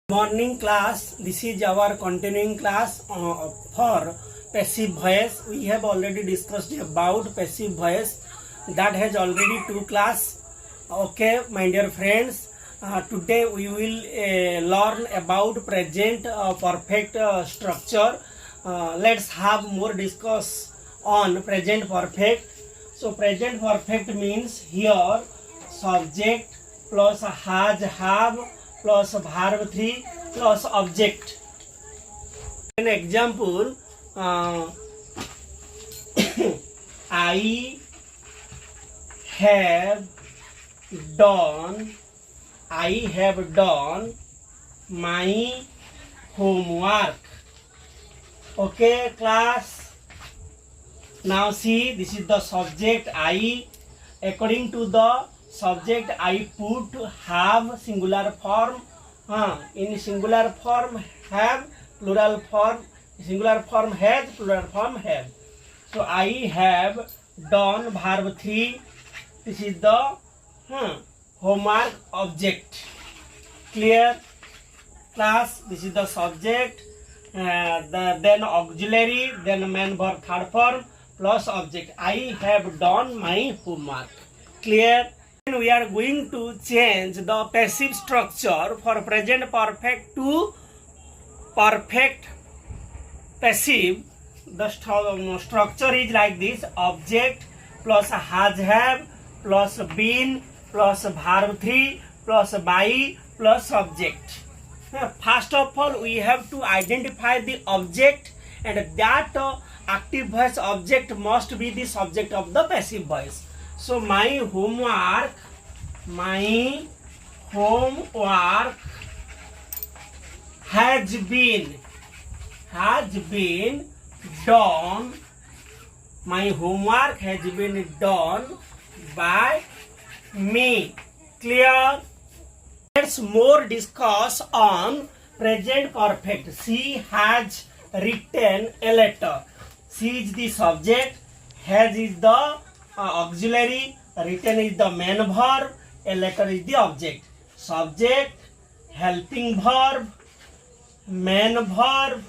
Morning class. This is our continuing class for passive voice. We have already discussed about passive voice. That has already two class. Okay, my dear friends. Today we will learn about present perfect structure. Let's have more discuss on present perfect. So present perfect means here subject plus has, have plus verb 3 plus object. An example, I have done my homework. Okay, class. Now see, this is the subject I. According to the subject I put have singular form. In singular form have, plural form singular form has, plural form have. So I have done verb 3. This is the homework object. Clear, class? This is the subject, then auxiliary, then main verb third form plus object. I have done my homework. Clear? We are going to change the passive structure for present perfect to perfect passive. The structure is like this: object plus has, have plus been plus verb 3 plus by plus subject. First of all, we have to identify the object, and that active voice object must be the subject of the passive voice. So my homework has been done. My homework has been done by me. Clear? Let's more discuss on present perfect. She has written a letter. She is the subject, has is the auxiliary, written is the main verb, a letter is the object. Subject, helping verb, main verb,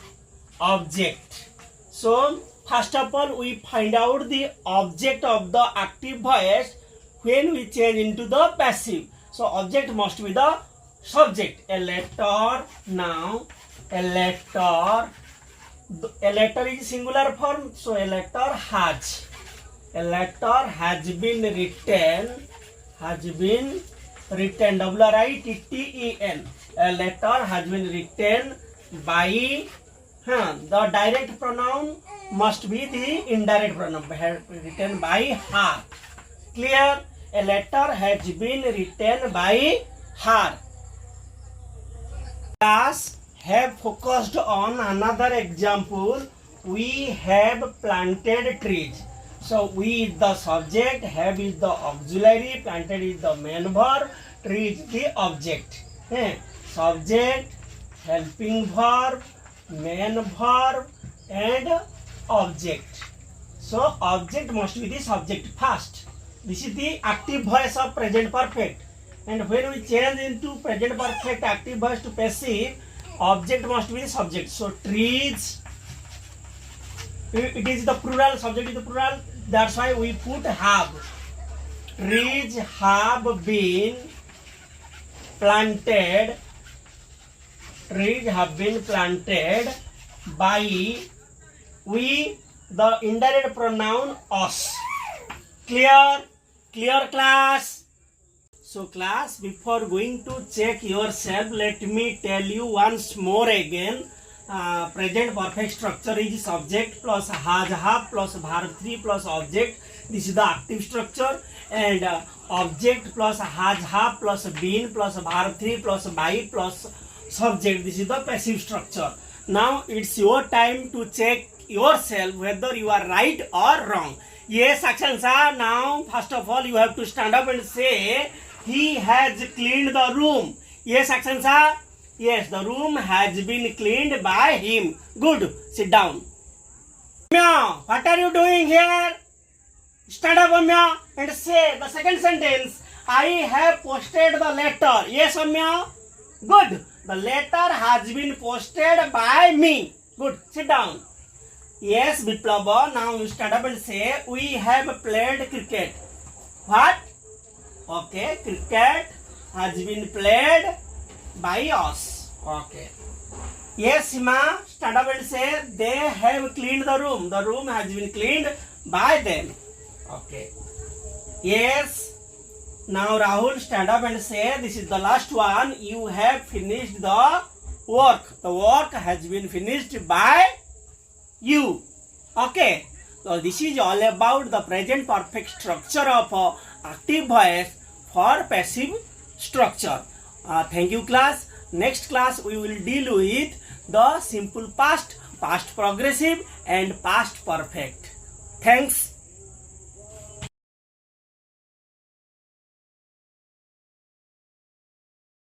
object. So first of all, we find out the object of the active voice when we change into the passive. So object must be the subject. A letter. Now a letter is singular form, so a letter has. A letter has been written, WRITTEN. A letter has been written by, the direct pronoun must be the indirect pronoun, written by her. Clear? A letter has been written by her. Class, have focused on another example. We have planted trees. So we is the subject, have is the auxiliary, planted is the main verb, tree is the object. Subject, helping verb, main verb and object. So object must be the subject first. This is the active voice of present perfect. And when we change into present perfect active voice to passive, object must be the subject. So trees, it is the plural, subject is the plural. That's why we put have. Trees have been planted. Trees have been planted by we, the indirect pronoun us. Clear? Clear, class? So class, before going to check yourself, let me tell you once more again. Present perfect structure is subject plus has, have plus verb 3 plus object. This is the active structure. And object plus has, have plus been plus verb 3 plus by plus subject. This is the passive structure. Now it's your time to check yourself whether you are right or wrong. Yes, actions are. Now first of all, you have to stand up and say he has cleaned the room. Yes, actions are. Yes, the room has been cleaned by him. Good. Sit down. Amya, what are you doing here? Stand up, Amya, and say the second sentence. I have posted the letter. Yes, Amya? Good. The letter has been posted by me. Good. Sit down. Yes, Biplava. Now you stand up and say, we have played cricket. What? Okay, cricket has been played by us. Okay. Yes, Sima, stand up and say, they have cleaned the room. The room has been cleaned by them. Okay. Yes. Now Rahul, stand up and say, this is the last one. You have finished the work. The work has been finished by you. Okay. So this is all about the present perfect structure of active voice for passive structure. Thank you, class. Next class we will deal with the simple past, past progressive and past perfect. Thanks.